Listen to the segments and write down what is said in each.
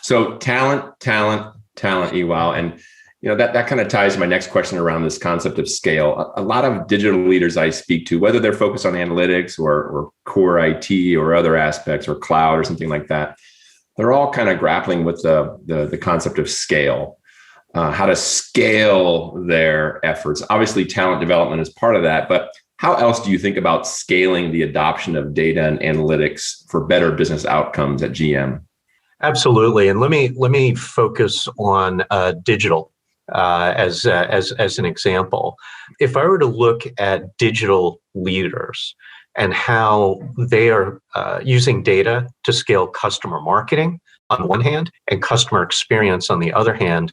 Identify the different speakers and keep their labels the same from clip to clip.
Speaker 1: So talent, Ewald. And that kind of ties to my next question around this concept of scale. A lot of digital leaders I speak to, whether they're focused on analytics or core IT or other aspects or cloud or something like that, they're all kind of grappling with the concept of scale, how to scale their efforts. Obviously, talent development is part of that, but how else do you think about scaling the adoption of data and analytics for better business outcomes at GM?
Speaker 2: Absolutely, and let me focus on digital as an example. If I were to look at digital leaders and how they are using data to scale customer marketing on the one hand and customer experience on the other hand,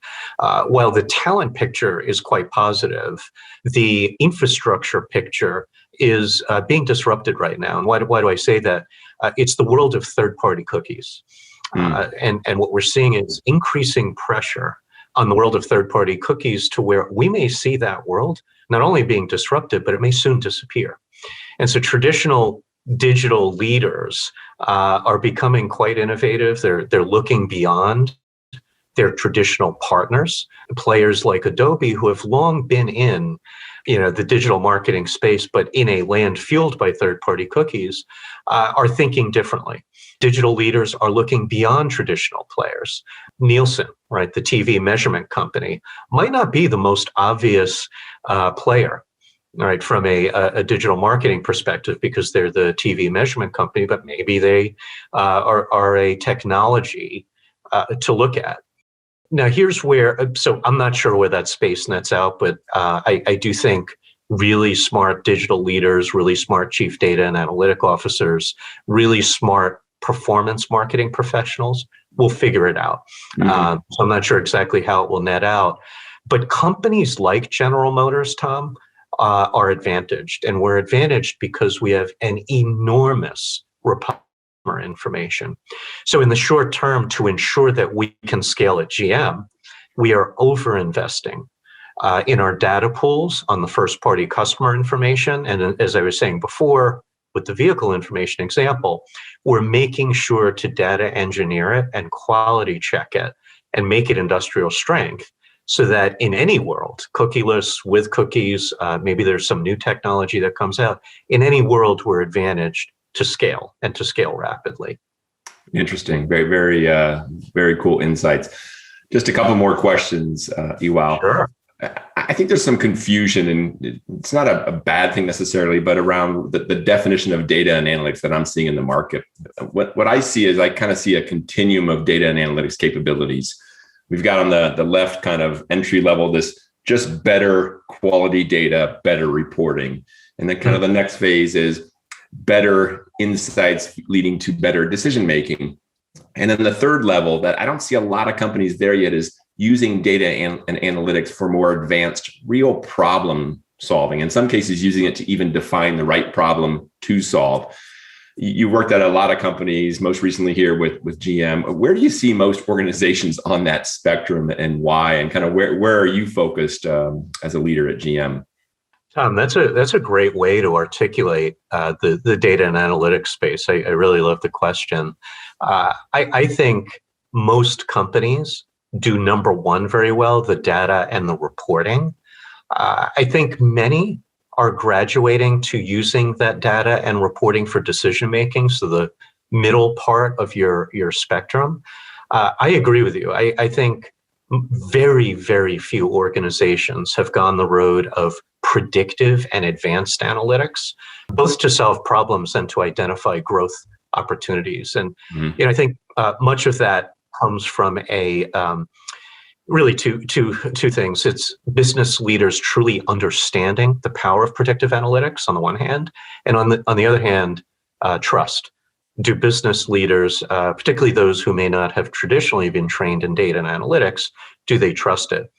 Speaker 2: while the talent picture is quite positive, the infrastructure picture is being disrupted right now. And why do I say that? It's the world of third-party cookies. And what we're seeing is increasing pressure on the world of third-party cookies to where we may see that world not only being disrupted, but it may soon disappear. And so traditional digital leaders are becoming quite innovative. They're looking beyond their traditional partners, players like Adobe, who have long been in the digital marketing space, but in a land fueled by third-party cookies, are thinking differently. Digital leaders are looking beyond traditional players. Nielsen, right, the TV measurement company, might not be the most obvious player, right, from a digital marketing perspective because they're the TV measurement company, but maybe they are a technology to look at. Now, here's where, so I'm not sure where that space nets out, but I do think really smart digital leaders, really smart chief data and analytic officers, really smart performance marketing professionals will figure it out. So I'm not sure exactly how it will net out, but companies like General Motors, Tom, are advantaged. And we're advantaged because we have an enormous repository information. So in the short term, to ensure that we can scale at GM, we are over-investing in our data pools on the first-party customer information. And as I was saying before, with the vehicle information example, we're making sure to data engineer it and quality check it and make it industrial strength so that in any world, cookieless, with cookies, maybe there's some new technology that comes out, in any world we're advantaged to scale and to scale rapidly.
Speaker 1: Interesting. Very, very, very cool insights. Just a couple more questions, Ewald.
Speaker 2: Sure.
Speaker 1: I think there's some confusion, and it's not a bad thing necessarily, but around the definition of data and analytics that I'm seeing in the market. What I see is I kind of see a continuum of data and analytics capabilities. We've got on the left kind of entry level, this just better quality data, better reporting. And then kind of the next phase is better insights leading to better decision making. And then the third level that I don't see a lot of companies there yet is using data and analytics for more advanced real problem solving. In some cases, using it to even define the right problem to solve. You worked at a lot of companies, most recently here with GM. Where do you see most organizations on that spectrum and why? And kind of where are you focused as a leader at GM?
Speaker 2: Tom, that's a great way to articulate the data and analytics space. I really love the question. I think most companies do number one very well, the data and the reporting. I think many are graduating to using that data and reporting for decision making, so the middle part of your spectrum. I agree with you. I think very, very few organizations have gone the road of predictive and advanced analytics, both to solve problems and to identify growth opportunities. And I think much of that comes from really two things. It's business leaders truly understanding the power of predictive analytics on the one hand, and on the other hand, trust. Do business leaders, particularly those who may not have traditionally been trained in data and analytics, do they trust it?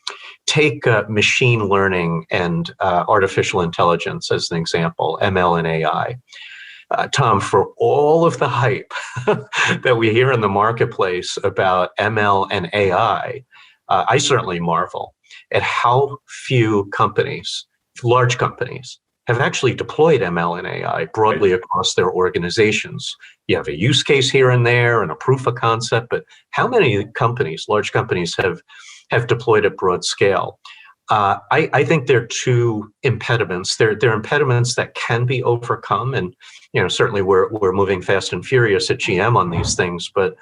Speaker 2: Take machine learning and artificial intelligence as an example, ML and AI. Tom, for all of the hype that we hear in the marketplace about ML and AI, I certainly marvel at how few companies, large companies, have actually deployed ML and AI broadly across their organizations. You have a use case here and there and a proof of concept, but how many companies, large companies, have deployed at broad scale? I think there are two impediments. There are impediments that can be overcome, and certainly we're moving fast and furious at GM on these things. But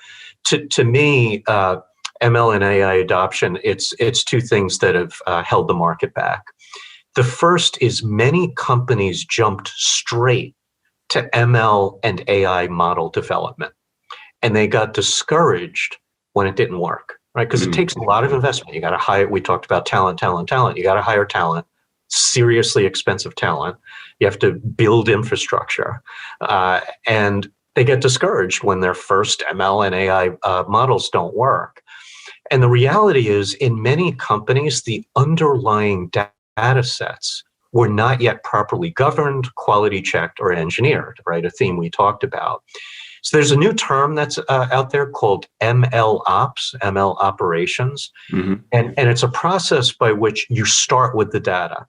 Speaker 2: to me, ML and AI adoption, it's two things that have held the market back. The first is many companies jumped straight to ML and AI model development, and they got discouraged when it didn't work, right? Because it takes a lot of investment. You got to hire, we talked about talent. You got to hire talent, seriously expensive talent. You have to build infrastructure. And they get discouraged when their first ML and AI models don't work. And the reality is, in many companies, the underlying data sets were not yet properly governed, quality checked, or engineered, right? A theme we talked about. So there's a new term that's out there called ML Ops, ML operations. And it's a process by which you start with the data.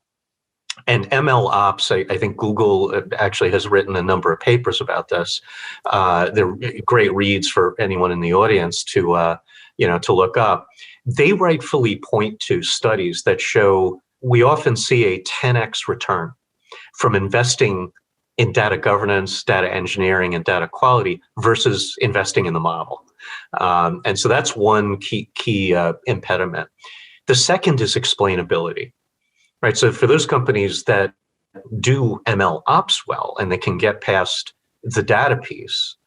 Speaker 2: And ML Ops, I think Google actually has written a number of papers about this. They're great reads for anyone in the audience to look up. They rightfully point to studies that show we often see a 10x return from investing in data governance, data engineering, and data quality versus investing in the model. And so that's one key impediment. The second is explainability, right? So for those companies that do ML ops well and they can get past the data piece,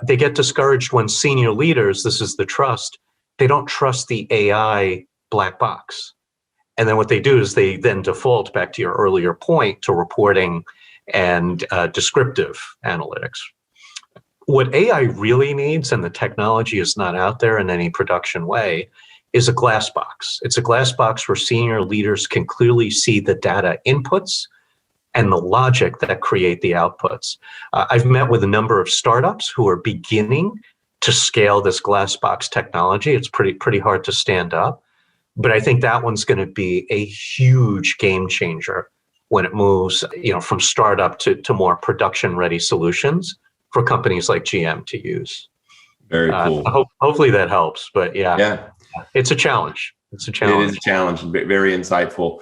Speaker 2: they get discouraged when senior leaders, this is the trust, they don't trust the AI black box. And then what they do is they then default, back to your earlier point, to reporting and descriptive analytics. What AI really needs, and the technology is not out there in any production way, is a glass box. It's a glass box where senior leaders can clearly see the data inputs and the logic that create the outputs. I've met with a number of startups who are beginning to scale this glass box technology. It's pretty hard to stand up. But I think that one's going to be a huge game changer when it moves, from startup to more production-ready solutions for companies like GM to use.
Speaker 1: Very cool.
Speaker 2: Hopefully that helps. But yeah, it's a challenge. It's a challenge.
Speaker 1: It is a challenge. Very insightful.